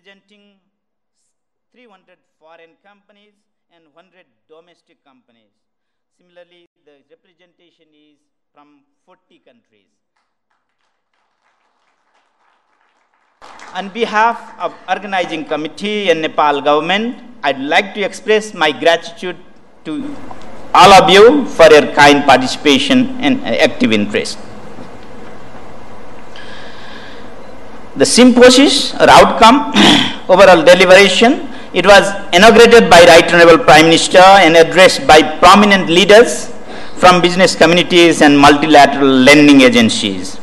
representing 300 foreign companies and 100 domestic companies. Similarly, the representation is from 40 countries. On behalf of organizing committee and Nepal government, I'd like to express my gratitude to all of you for your kind participation and active interest. The symposium or outcome, overall deliberation, it was inaugurated by Right Honorable Prime Minister and addressed by prominent leaders from business communities and multilateral lending agencies.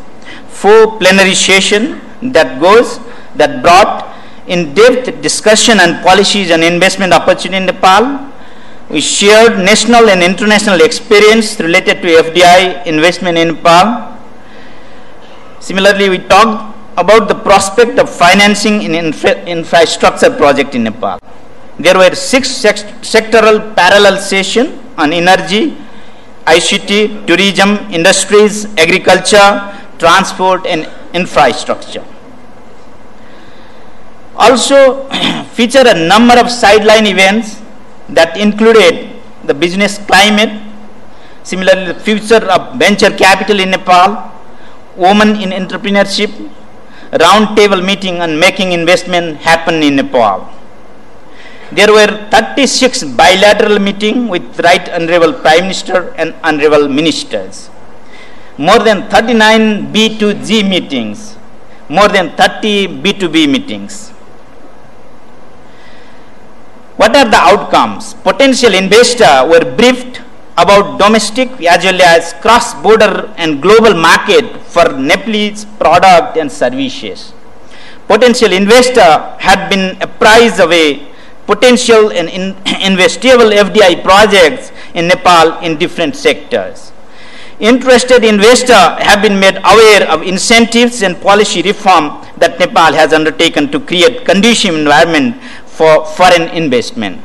4 plenary sessions that brought in-depth discussion on policies and investment opportunity in Nepal. We shared national and international experience related to FDI investment in Nepal. Similarly, we talked about the prospect of financing in infrastructure project in Nepal. There were 6 sectoral parallel sessions on energy, ICT, tourism, industries, agriculture, transport and infrastructure. Also feature a number of sideline events that included the business climate, similarly the future of venture capital in Nepal, women in entrepreneurship, roundtable meeting on making investment happen in Nepal. There were 36 bilateral meetings with Right Honorable Prime Minister and Honorable Ministers, more than 39 B2G meetings, more than 30 B2B meetings. What are the outcomes? Potential investors were briefed about domestic as well as cross-border and global market for Nepalese product and services. Potential investor had been apprised of a potential and investable FDI projects in Nepal in different sectors. Interested investors have been made aware of incentives and policy reform that Nepal has undertaken to create conducive environment for foreign investment.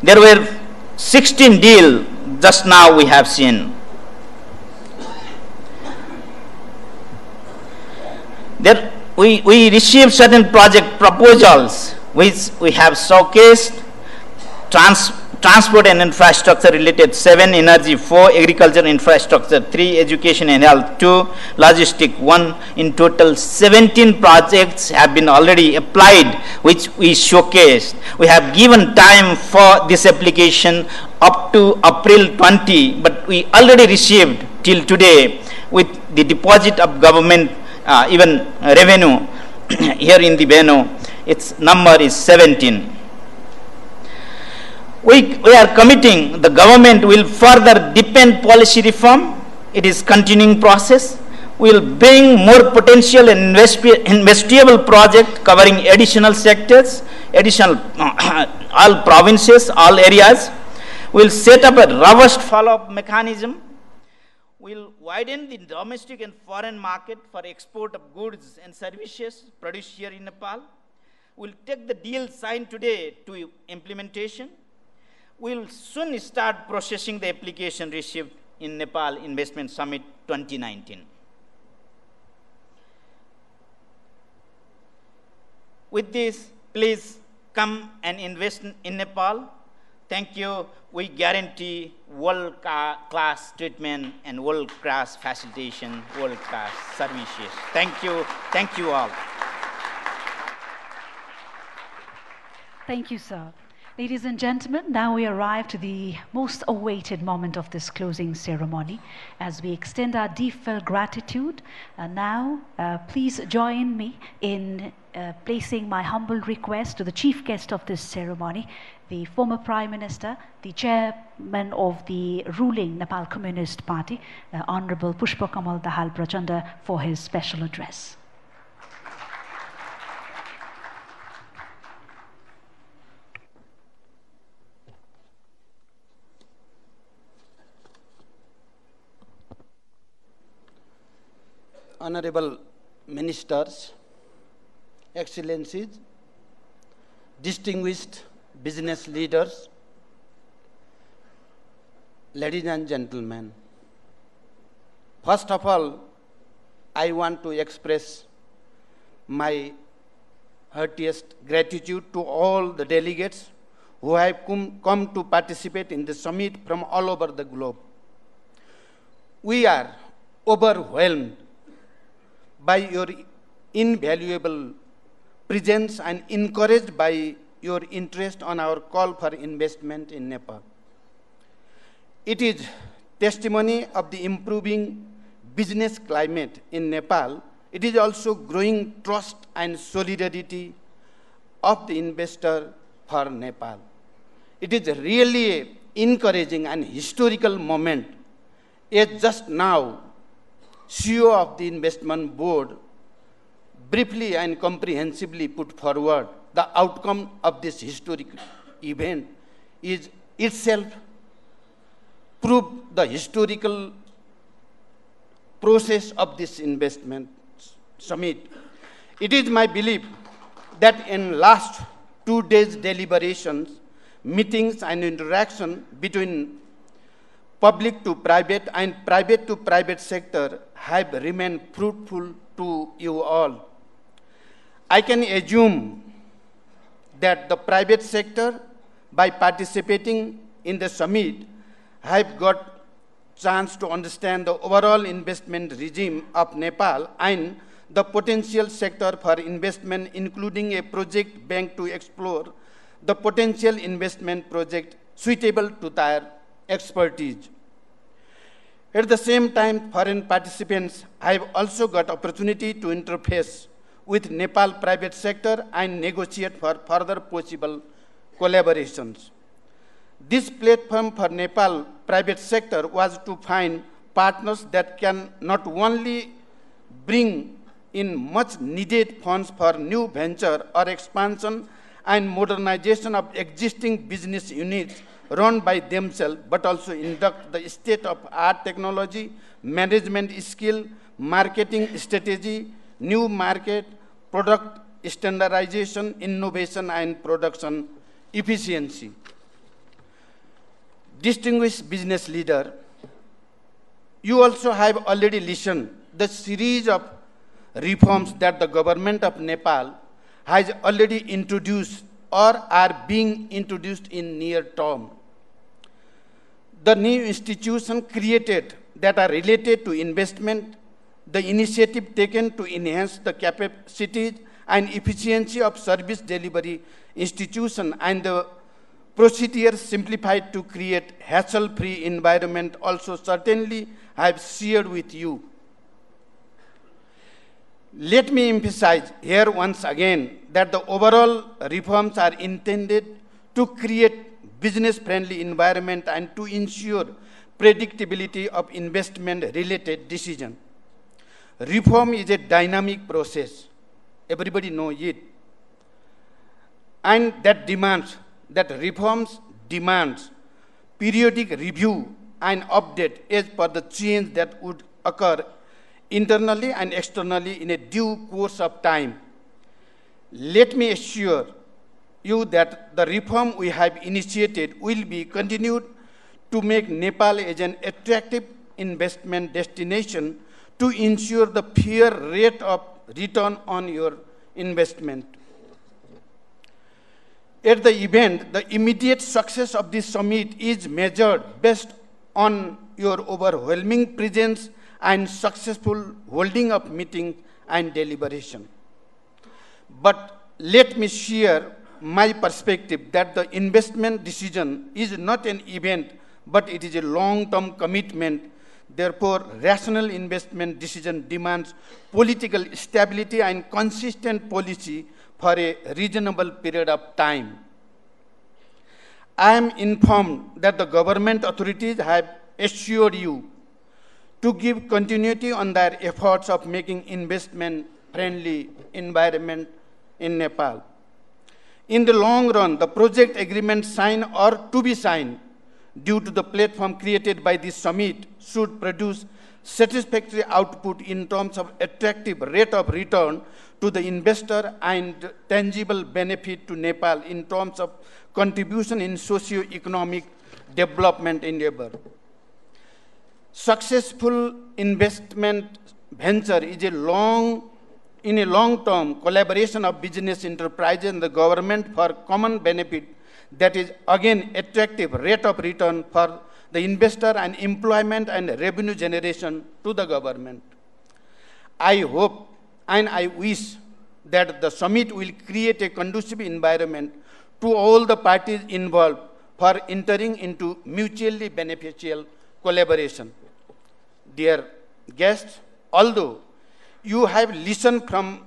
There were 16 deals just now we have seen. There we received certain project proposals which we have showcased: transport and infrastructure related 7, energy 4, agriculture infrastructure 3, education and health 2, logistic 1. In total 17 projects have been already applied, which we showcased. We have given time for this application up to April 20, but we already received till today with the deposit of government even revenue here in the Beno, its number is 17. We are committing, the government will further deepen policy reform. It is continuing process. We will bring more potential and investable project covering additional sectors, all provinces, all areas. We will set up a robust follow-up mechanism. We will widen the domestic and foreign market for export of goods and services produced here in Nepal. We will take the deal signed today to implementation. We will soon start processing the application received in Nepal Investment Summit 2019. With this, please come and invest in Nepal. Thank you. We guarantee world-class treatment and world-class facilitation, world-class services. Thank you. Thank you all. Thank you, sir. Ladies and gentlemen, now we arrive to the most awaited moment of this closing ceremony as we extend our deep-felt gratitude. Now, please join me in placing my humble request to the chief guest of this ceremony, the former Prime Minister, the chairman of the ruling Nepal Communist Party, Honorable Pushpakamal Dahal Prachanda, for his special address. Honorable Ministers, Excellencies, distinguished business leaders, ladies and gentlemen. First of all, I want to express my heartiest gratitude to all the delegates who have come to participate in the summit from all over the globe. We are overwhelmed by your invaluable presence and encouraged by your interest on our call for investment in Nepal. It is testimony of the improving business climate in Nepal. It is also growing trust and solidarity of the investor for Nepal. It is really an encouraging and historical moment, as just now, CEO of the investment board briefly and comprehensively put forward the outcome of this historic event is itself proved the historical process of this investment summit. It is my belief that in last 2 days deliberations, meetings and interaction between public to private and private to private sector have remained fruitful to you all. I can assume that the private sector, by participating in the summit, have got chance to understand the overall investment regime of Nepal and the potential sector for investment, including a project bank to explore the potential investment project suitable to their expertise. At the same time, foreign participants have also got opportunity to interface with Nepal private sector and negotiate for further possible collaborations. This platform for Nepal private sector was to find partners that can not only bring in much needed funds for new venture or expansion and modernization of existing business units run by themselves, but also induct the state-of-art technology, management skill, marketing strategy, new market, product standardization, innovation, and production efficiency. Distinguished business leader, you also have already listened the series of reforms that the government of Nepal has already introduced or are being introduced in near term. The new institutions created that are related to investment, the initiative taken to enhance the capacities and efficiency of service delivery institution, and the procedures simplified to create hassle-free environment also certainly I have shared with you. Let me emphasize here once again that the overall reforms are intended to create business-friendly environment and to ensure predictability of investment-related decision. Reform is a dynamic process. Everybody knows it. And that reforms demands periodic review and update as per the change that would occur internally and externally in a due course of time. Let me assure you that the reform we have initiated will be continued to make Nepal as an attractive investment destination to ensure the fair rate of return on your investment. At the event, the immediate success of this summit is measured based on your overwhelming presence and successful holding of meetings and deliberation. But let me share my perspective that the investment decision is not an event, but it is a long-term commitment. Therefore, rational investment decision demands political stability and consistent policy for a reasonable period of time. I am informed that the government authorities have assured you to give continuity on their efforts of making investment-friendly environment in Nepal. In the long run, the project agreement signed or to be signed due to the platform created by this summit should produce satisfactory output in terms of attractive rate of return to the investor and tangible benefit to Nepal in terms of contribution in socio-economic development endeavor. Successful investment venture is a long in a long-term collaboration of business enterprises and the government for common benefit that is again attractive rate of return for the investor and employment and revenue generation to the government. I hope and I wish that the summit will create a conducive environment to all the parties involved for entering into mutually beneficial collaboration. Dear guests, although you have listened from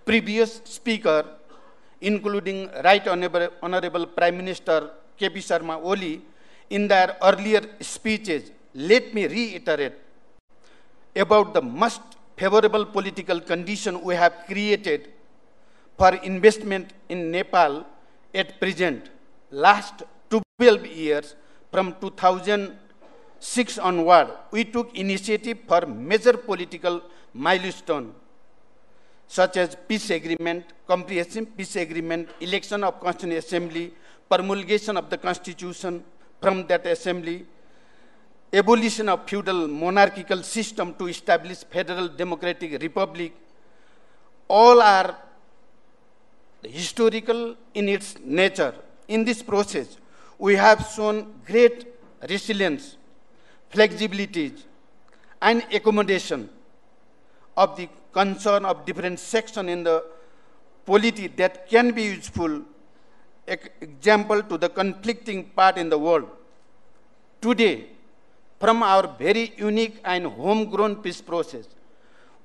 previous speaker, including Right Honorable Prime Minister K.P. Sharma Oli, in their earlier speeches, let me reiterate about the most favorable political condition we have created for investment in Nepal at present. Last 12 years, from 2006 onward, we took initiative for major political milestones such as peace agreement, comprehensive peace agreement, election of Constituent Assembly, promulgation of the Constitution from that Assembly, abolition of feudal monarchical system to establish federal democratic republic. All are historical in its nature. In this process, we have shown great resilience, flexibility, and accommodation of the concern of different sections in the polity that can be useful example to the conflicting part in the world. Today, from our very unique and homegrown peace process,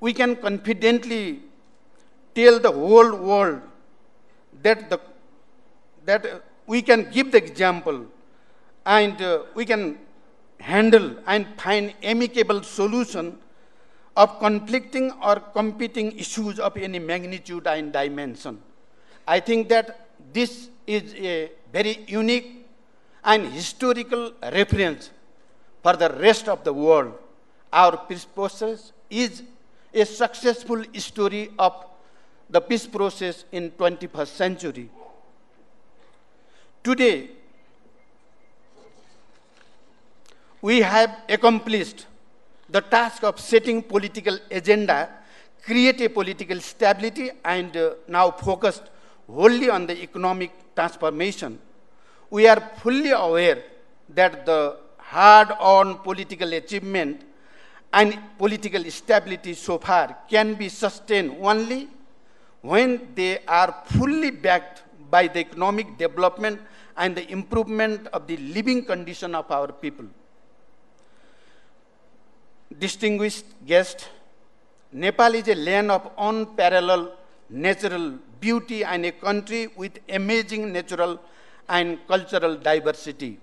we can confidently tell the whole world that we can give the example and we can handle and find amicable solution of conflicting or competing issues of any magnitude and dimension. I think that this is a very unique and historical reference for the rest of the world. Our peace process is a successful story of the peace process in 21st century. Today, we have accomplished the task of setting political agenda, create a political stability, and now focused wholly on the economic transformation. We are fully aware that the hard-earned political achievement and political stability so far can be sustained only when they are fully backed by the economic development and the improvement of the living condition of our people. Distinguished guests, Nepal is a land of unparalleled natural beauty and a country with amazing natural and cultural diversity.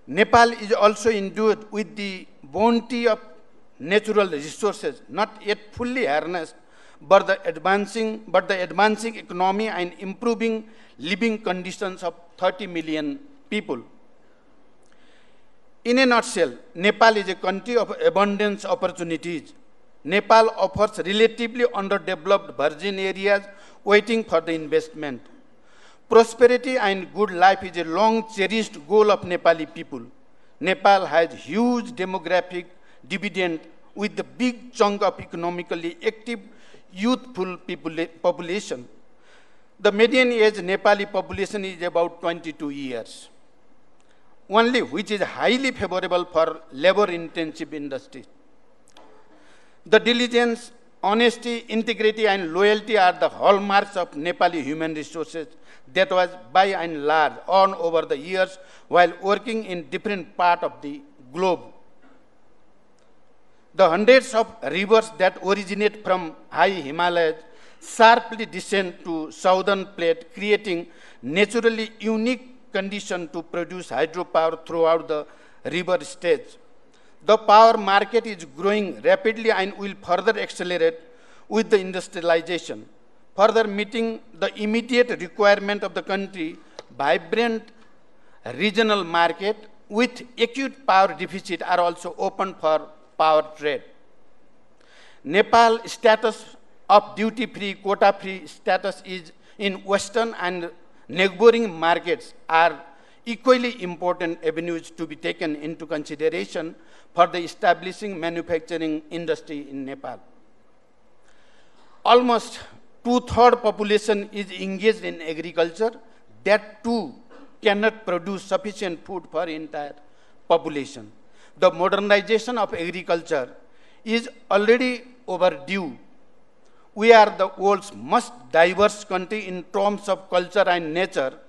Nepal is also endued with the bounty of natural resources, not yet fully harnessed, but the advancing economy and improving living conditions of 30 million people. In a nutshell, Nepal is a country of abundant opportunities. Nepal offers relatively underdeveloped virgin areas waiting for the investment. Prosperity and good life is a long-cherished goal of Nepali people. Nepal has huge demographic dividend with a big chunk of economically active, youthful population. The median age Nepali population is about 22 years, only which is highly favorable for labor-intensive industries. The diligence, honesty, integrity, and loyalty are the hallmarks of Nepali human resources that was by and large earned over the years while working in different parts of the globe. The hundreds of rivers that originate from high Himalayas sharply descend to southern plate, creating naturally unique condition to produce hydropower throughout the river stage. The power market is growing rapidly and will further accelerate with the industrialization, further meeting the immediate requirement of the country. Vibrant regional market with acute power deficit are also open for power trade. Nepal status of duty-free, quota-free status is in Western and neighboring markets are equally important avenues to be taken into consideration for the establishing manufacturing industry in Nepal. almost two-thirds population is engaged in agriculture. That too cannot produce sufficient food for entire population. The modernization of agriculture is already overdue. We are the world's most diverse country in terms of culture and nature.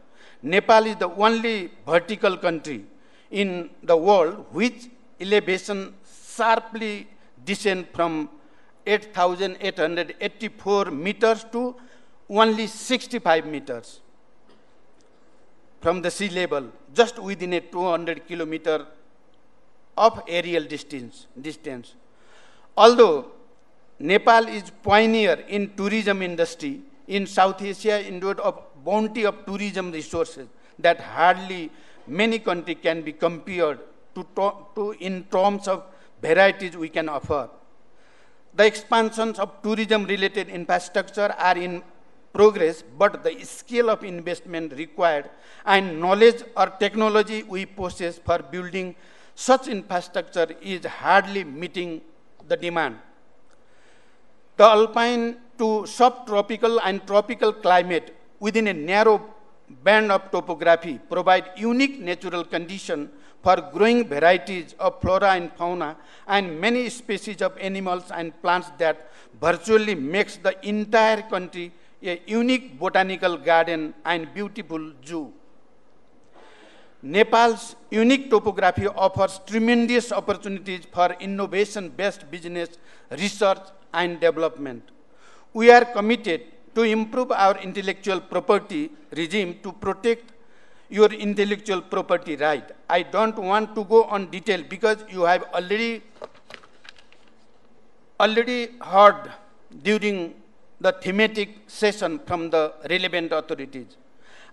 Nepal is the only vertical country in the world which elevation sharply descend from 8,884 meters to only 65 meters from the sea level, just within a 200 kilometer of aerial distance. Although Nepal is pioneer in tourism industry, in South Asia endured a bounty of tourism resources that hardly many countries can be compared to in terms of varieties we can offer. The expansions of tourism-related infrastructure are in progress, but the scale of investment required and knowledge or technology we possess for building such infrastructure is hardly meeting the demand. The alpine to subtropical and tropical climate within a narrow band of topography provide unique natural conditions for growing varieties of flora and fauna and many species of animals and plants that virtually makes the entire country a unique botanical garden and beautiful zoo. Nepal's unique topography offers tremendous opportunities for innovation-based business, research, and development. We are committed to improve our intellectual property regime to protect your intellectual property right. I don't want to go on detail because you have already heard during the thematic session from the relevant authorities.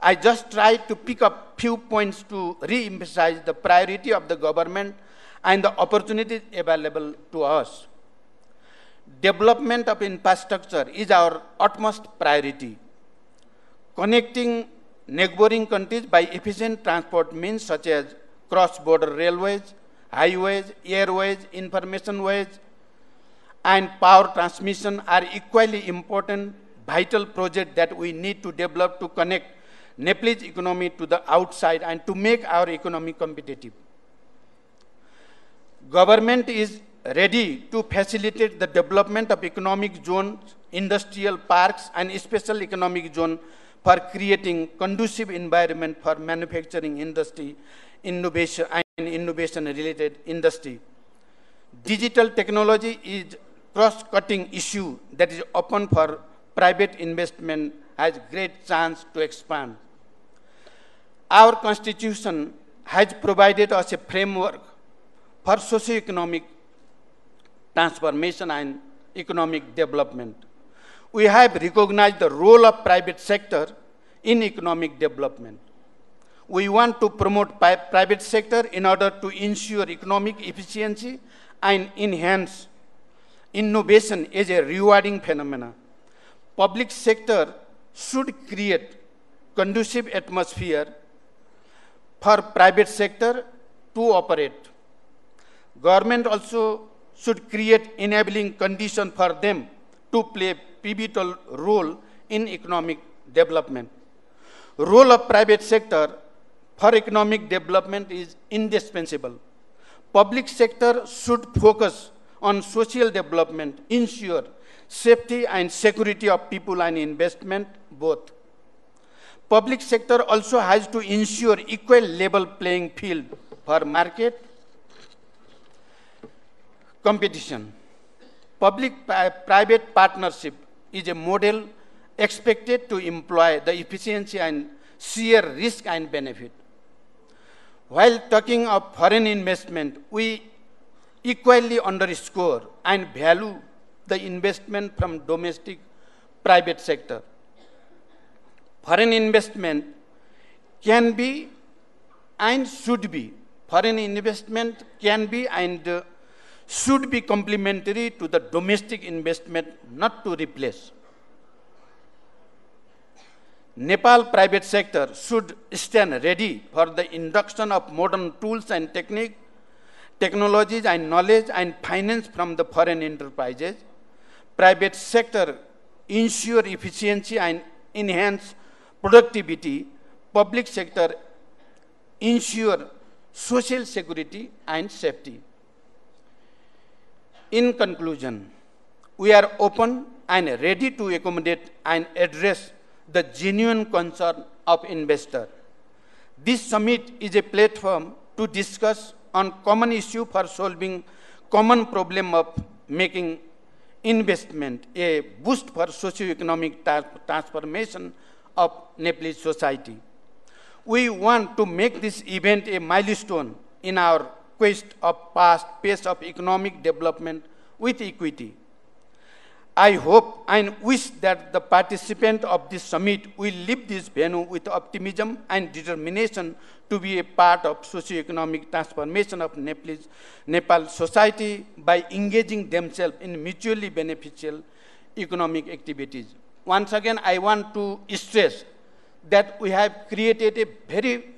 I just tried to pick up few points to re-emphasize the priority of the government and the opportunities available to us. Development of infrastructure is our utmost priority. Connecting neighboring countries by efficient transport means such as cross-border railways, highways, airways, information ways, and power transmission are equally important, vital projects that we need to develop to connect Nepalese economy to the outside and to make our economy competitive. Government is ready to facilitate the development of economic zones, industrial parks, and special economic zone for creating conducive environment for manufacturing industry, innovation and innovation-related industry. Digital technology is cross-cutting issue that is open for private investment, has great chance to expand. Our constitution has provided us a framework for socio-economic transformation and economic development. We have recognized the role of private sector in economic development. We want to promote private sector in order to ensure economic efficiency and enhance innovation as a rewarding phenomenon. Public sector should create conducive atmosphere for private sector to operate. Government also should create enabling conditions for them to play a pivotal role in economic development. Role of private sector for economic development is indispensable. Public sector should focus on social development, ensure safety and security of people and investment both. Public sector also has to ensure equal level playing field for market competition. Public-private partnership is a model expected to employ the efficiency and share risk and benefit. While talking of foreign investment, we equally underscore and value the investment from domestic private sector. Foreign investment can be and should be. Foreign investment can be and should be complementary to the domestic investment, not to replace. Nepal private sector should stand ready for the induction of modern tools and technologies and knowledge and finance from the foreign enterprises. Private sector ensure efficiency and enhance productivity, public sector ensure social security and safety. In conclusion, we are open and ready to accommodate and address the genuine concern of investors. This summit is a platform to discuss on common issue for solving common problem of making investment a boost for socio-economic transformation of Nepalese society. We want to make this event a milestone in our quest of past pace of economic development with equity. I hope and wish that the participants of this summit will leave this venue with optimism and determination to be a part of socio-economic transformation of Nepal society by engaging themselves in mutually beneficial economic activities. Once again, I want to stress that we have created a very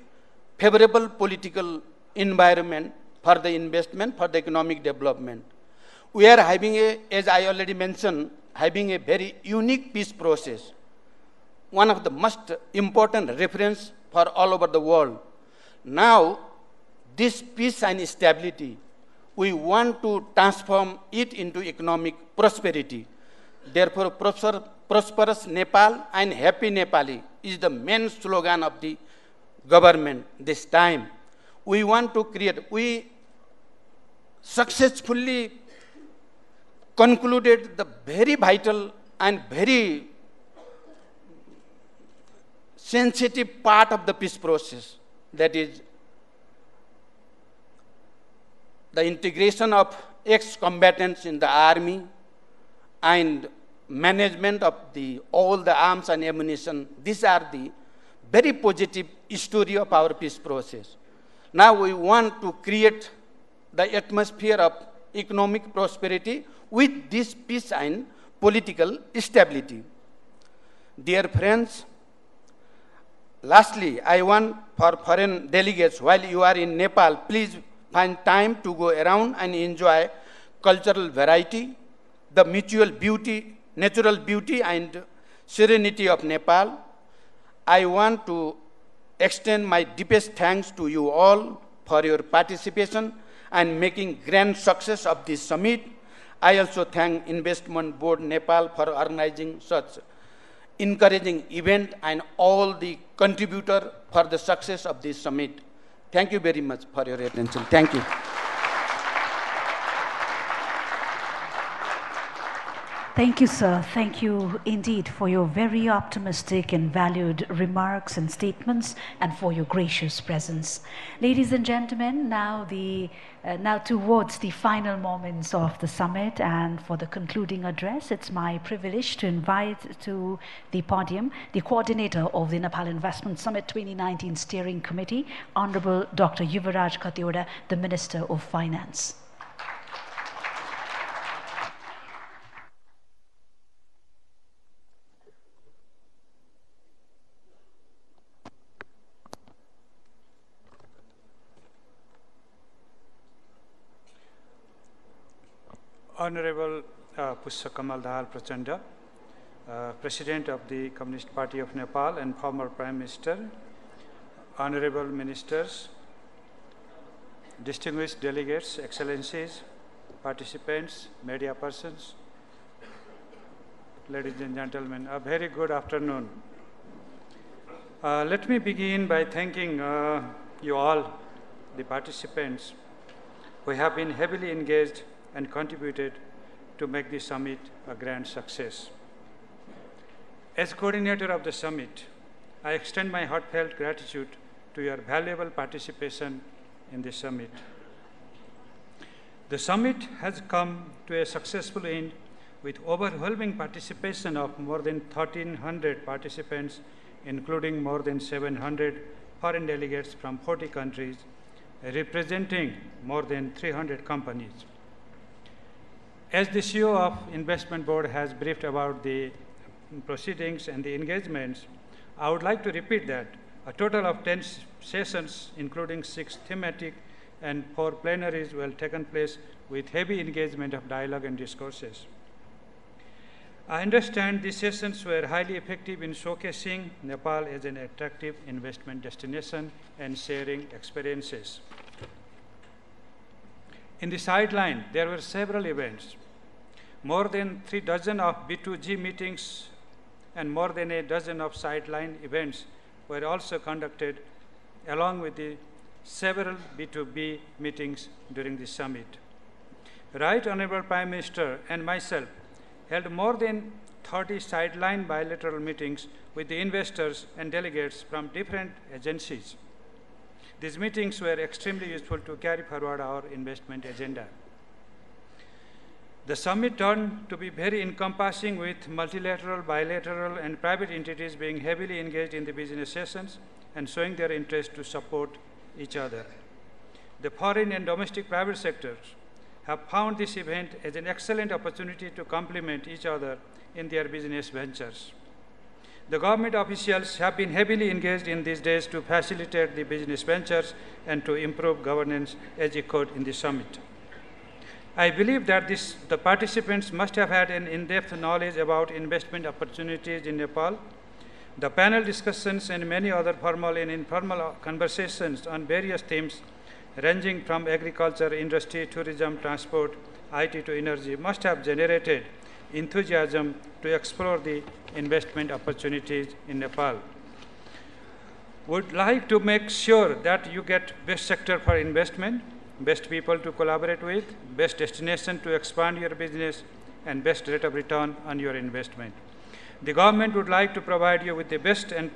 favorable political environment for the investment, for the economic development. We are having as I already mentioned, having a very unique peace process, one of the most important reference for all over the world. Now, this peace and stability, we want to transform it into economic prosperity. Therefore, prosperous Nepal and happy Nepali is the main slogan of the government this time. We want to create, we successfully concluded the very vital and very sensitive part of the peace process, that is the integration of ex-combatants in the army and management of all the arms and ammunition. These are the very positive story of our peace process. Now we want to create the atmosphere of economic prosperity with this peace and political stability. Dear friends, lastly, I want for foreign delegates, while you are in Nepal, please find time to go around and enjoy cultural variety, the mutual beauty, natural beauty and serenity of Nepal. I want to extend my deepest thanks to you all for your participation and making grand success of this summit. I also thank Investment Board Nepal for organizing such encouraging event and all the contributor for the success of this summit. Thank you very much for your attention. Thank you. Thank you, sir. Thank you indeed for your very optimistic and valued remarks and statements and for your gracious presence. Ladies and gentlemen, now towards the final moments of the summit and for the concluding address, it's my privilege to invite to the podium the coordinator of the Nepal Investment Summit 2019 Steering Committee, Honorable Dr. Yuvaraj Khatioda, the Minister of Finance. Honorable Pushpa Kamal Dahal Prachanda, President of the Communist Party of Nepal and former Prime Minister, Honorable Ministers, distinguished delegates, Excellencies, participants, media persons, ladies and gentlemen, a very good afternoon. Let me begin by thanking you all, the participants, who have been heavily engaged and contributed to make the summit a grand success. As coordinator of the summit, I extend my heartfelt gratitude to your valuable participation in the summit. The summit has come to a successful end with overwhelming participation of more than 1,300 participants, including more than 700 foreign delegates from 40 countries, representing more than 300 companies. As the CEO of Investment Board has briefed about the proceedings and the engagements, I would like to repeat that a total of 10 sessions, including 6 thematic and 4 plenaries, will take place with heavy engagement of dialogue and discourses. I understand these sessions were highly effective in showcasing Nepal as an attractive investment destination and sharing experiences. In the sideline, there were several events. More than 3 dozen of B2G meetings and more than a dozen of sideline events were also conducted, along with the several B2B meetings during the summit. Right Honorable Prime Minister and myself held more than 30 sideline bilateral meetings with the investors and delegates from different agencies. These meetings were extremely useful to carry forward our investment agenda. The summit turned to be very encompassing, with multilateral, bilateral, and private entities being heavily engaged in the business sessions and showing their interest to support each other. The foreign and domestic private sectors have found this event as an excellent opportunity to complement each other in their business ventures. The government officials have been heavily engaged in these days to facilitate the business ventures and to improve governance as echoed in the summit. I believe that the participants must have had an in-depth knowledge about investment opportunities in Nepal. The panel discussions and many other formal and informal conversations on various themes ranging from agriculture, industry, tourism, transport, IT to energy must have generated enthusiasm to explore the investment opportunities in Nepal. Would like to make sure that you get best sector for investment, best people to collaborate with, best destination to expand your business, and best rate of return on your investment. The government would like to provide you with the best and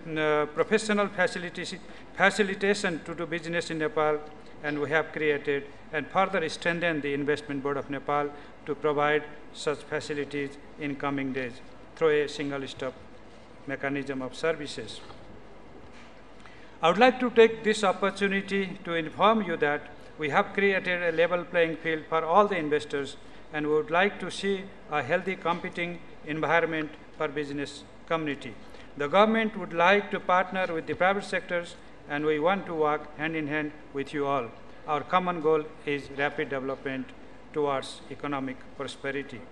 professional facilitation to do business in Nepal, and we have created and further strengthened the Investment Board of Nepal to provide such facilities in coming days through a single-stop mechanism of services. I would like to take this opportunity to inform you that we have created a level playing field for all the investors, and we would like to see a healthy competing environment for business community. The government would like to partner with the private sectors, and we want to work hand in hand with you all. Our common goal is rapid development towards economic prosperity.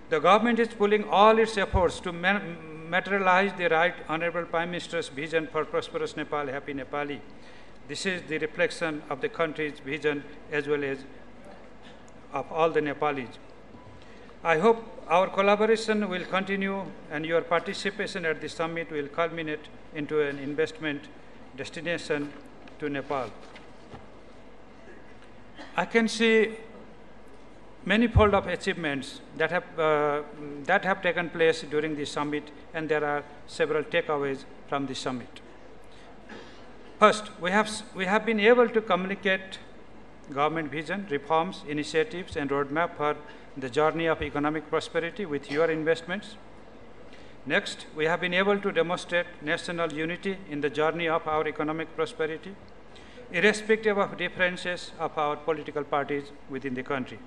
The government is pulling all its efforts to materialize the Right Honorable Prime Minister's vision for prosperous Nepal, happy Nepali. This is the reflection of the country's vision as well as of all the Nepalis. I hope our collaboration will continue and your participation at the summit will culminate into an investment destination to Nepal. I can see manifold of achievements that have taken place during the summit, and there are several takeaways from the summit. First, we have been able to communicate government vision, reforms, initiatives, and roadmap for the journey of economic prosperity with your investments. Next, we have been able to demonstrate national unity in the journey of our economic prosperity, irrespective of differences of our political parties within the country.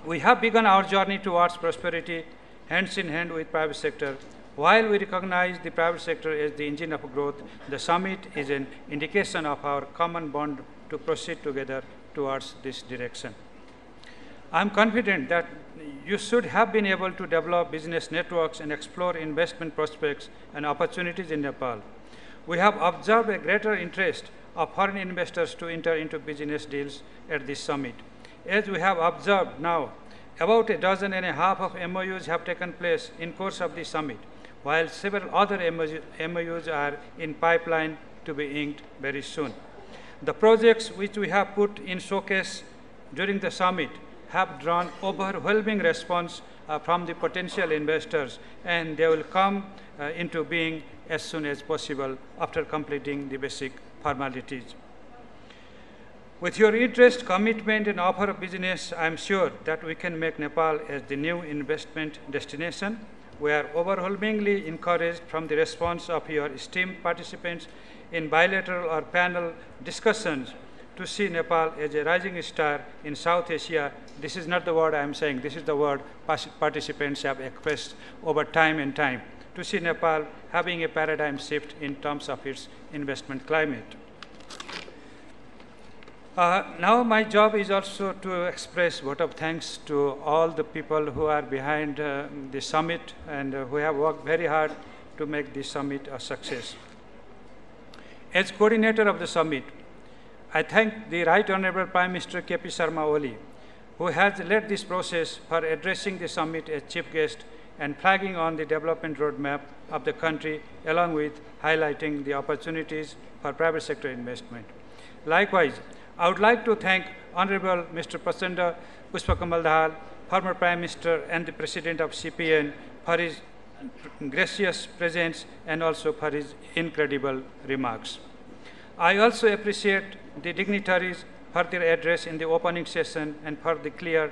We have begun our journey towards prosperity hands in hand with private sector. While we recognize the private sector as the engine of growth, the summit is an indication of our common bond to proceed together towards this direction. I am confident that you should have been able to develop business networks and explore investment prospects and opportunities in Nepal. We have observed a greater interest of foreign investors to enter into business deals at this summit. As we have observed now, about 1.5 dozen of MOUs have taken place in course of the summit, while several other MOUs are in pipeline to be inked very soon. The projects which we have put in showcase during the summit have drawn overwhelming response from the potential investors, and they will come into being as soon as possible after completing the basic formalities. With your interest, commitment, and offer of business, I am sure that we can make Nepal as the new investment destination. We are overwhelmingly encouraged from the response of your esteemed participants in bilateral or panel discussions to see Nepal as a rising star in South Asia. This is not the word I am saying, this is the word participants have expressed over time and time, to see Nepal having a paradigm shift in terms of its investment climate. Now my job is also to express vote of thanks to all the people who are behind the summit and who have worked very hard to make this summit a success. As coordinator of the summit, I thank the Right Honorable Prime Minister K.P. Sharma Oli, who has led this process for addressing the summit as chief guest and flagging on the development roadmap of the country, along with highlighting the opportunities for private sector investment. Likewise, I would like to thank Honorable Mr. Prachanda Pushpakamal Dahal, former Prime Minister and the President of CPN, for his gracious presence and also for his incredible remarks. I also appreciate the dignitaries for their address in the opening session and for the clear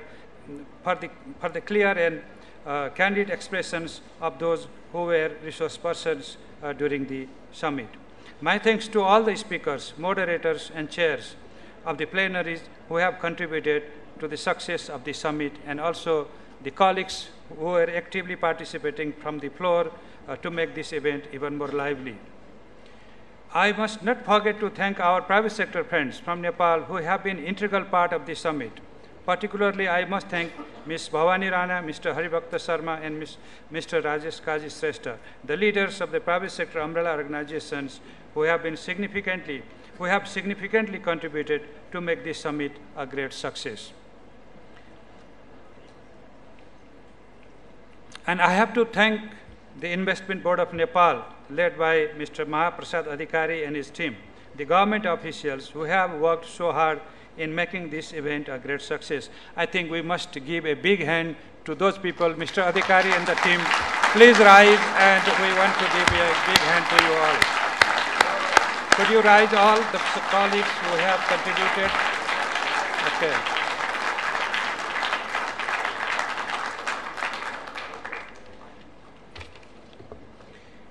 and candid expressions of those who were resource persons during the summit. My thanks to all the speakers, moderators, and chairs of the plenaries who have contributed to the success of the summit, and also the colleagues who are actively participating from the floor to make this event even more lively. I must not forget to thank our private sector friends from Nepal who have been an integral part of the summit. Particularly, I must thank Ms. Bhavani Rana, Mr. Haribhakta Sharma, and Mr. Rajesh Kaji Shrestha, the leaders of the private sector umbrella organizations who have significantly contributed to make this summit a great success. And I have to thank the Investment Board of Nepal, led by Mr. Mahaprasad Adhikari and his team, the government officials who have worked so hard in making this event a great success. I think we must give a big hand to those people, Mr. Adhikari and the team. Please rise, and we want to give a big hand to you all. Could you rise, all the colleagues who have contributed? Okay.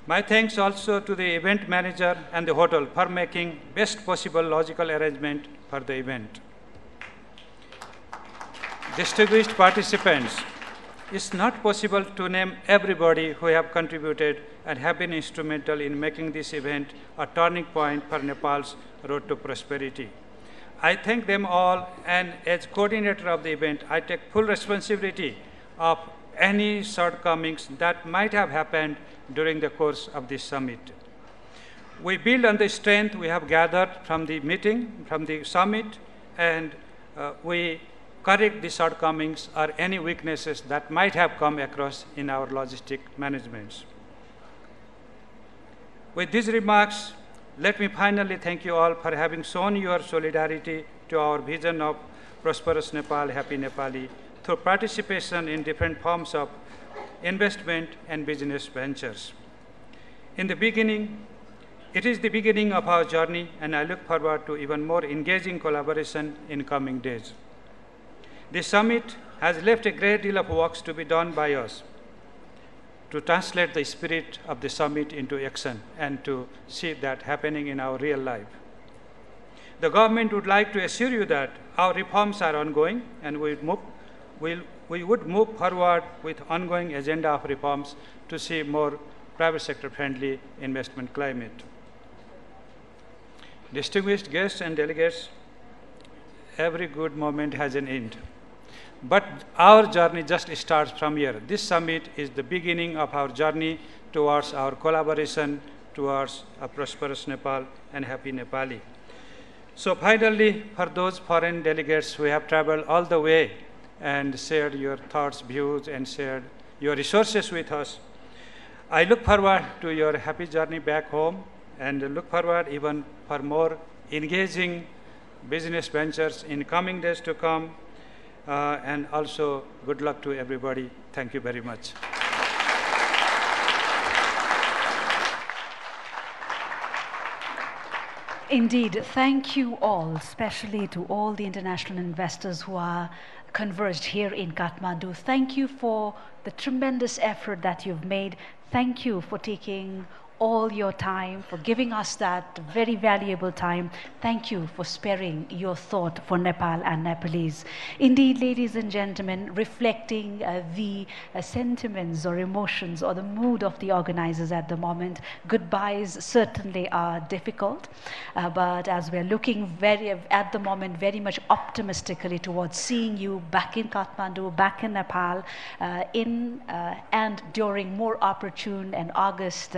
My thanks also to the event manager and the hotel for making best possible logical arrangement for the event. Distinguished participants, it's not possible to name everybody who have contributed and have been instrumental in making this event a turning point for Nepal's road to prosperity. I thank them all, and as coordinator of the event, I take full responsibility of any shortcomings that might have happened during the course of this summit. We build on the strength we have gathered from the meeting, from the summit, and we correct the shortcomings or any weaknesses that might have come across in our logistic managements. With these remarks, let me finally thank you all for having shown your solidarity to our vision of prosperous Nepal, happy Nepali, through participation in different forms of investment and business ventures. In the beginning, it is the beginning of our journey, and I look forward to even more engaging collaboration in coming days. The summit has left a great deal of work to be done by us to translate the spirit of the summit into action and to see that happening in our real life. The government would like to assure you that our reforms are ongoing, and we would move forward with ongoing agenda of reforms to see more private sector friendly investment climate. Distinguished guests and delegates, every good moment has an end. But our journey just starts from here. This summit is the beginning of our journey towards our collaboration towards a prosperous Nepal and happy Nepali. So finally, for those foreign delegates who have traveled all the way and shared your thoughts, views, and shared your resources with us, I look forward to your happy journey back home, and look forward even for more engaging business ventures in coming days to come. And also, good luck to everybody. Thank you very much. Indeed, thank you all, especially to all the international investors who are converged here in Kathmandu. Thank you for the tremendous effort that you've made. Thank you for taking all your time, for giving us that very valuable time. Thank you for sparing your thought for Nepal and Nepalese. Indeed, ladies and gentlemen, reflecting the sentiments or emotions or the mood of the organizers at the moment, goodbyes certainly are difficult, but as we're looking at the moment very much optimistically towards seeing you back in Kathmandu, back in Nepal, and during more opportune and August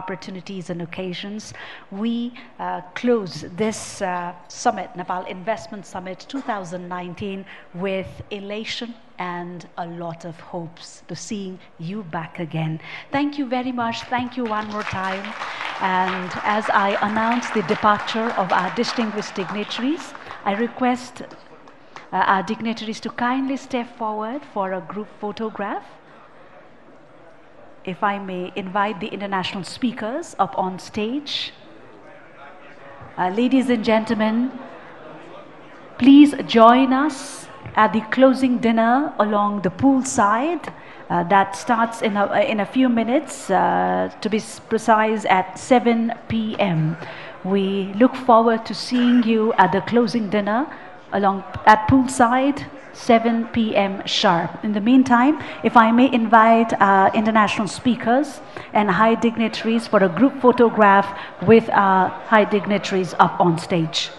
opportunities and occasions, we close this summit, Nepal Investment Summit 2019, with elation and a lot of hopes to seeing you back again. Thank you very much. Thank you one more time. And as I announce the departure of our distinguished dignitaries, I request our dignitaries to kindly step forward for a group photograph. If I may invite the international speakers up on stage. Ladies and gentlemen, please join us at the closing dinner along the pool side. That starts in a few minutes, to be precise at 7 p.m. We look forward to seeing you at the closing dinner along at poolside, 7 p.m. sharp. In the meantime, if I may invite our international speakers and high dignitaries for a group photograph with our high dignitaries up on stage.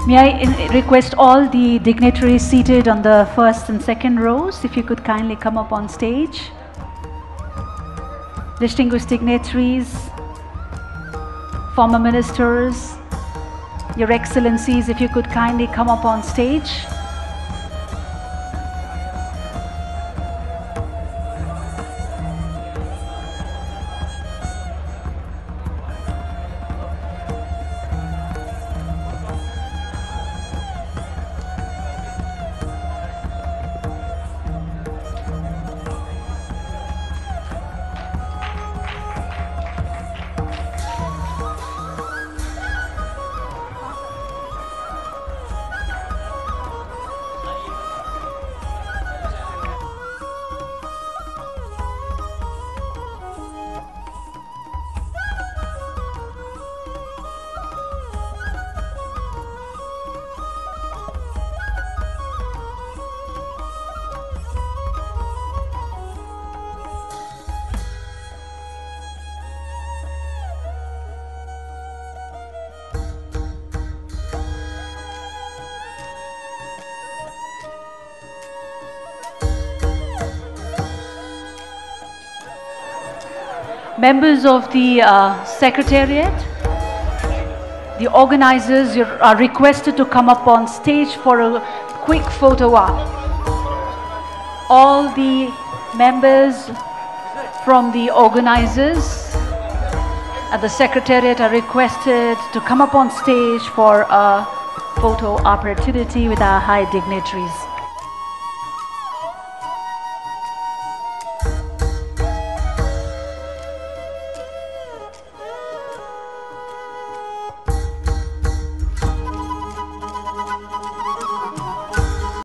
May I request all the dignitaries seated on the first and second rows, if you could kindly come up on stage. Distinguished dignitaries, former ministers, Your Excellencies, if you could kindly come up on stage. Members of the Secretariat, the organizers are requested to come up on stage for a quick photo op. All the members from the organizers at the Secretariat are requested to come up on stage for a photo opportunity with our high dignitaries.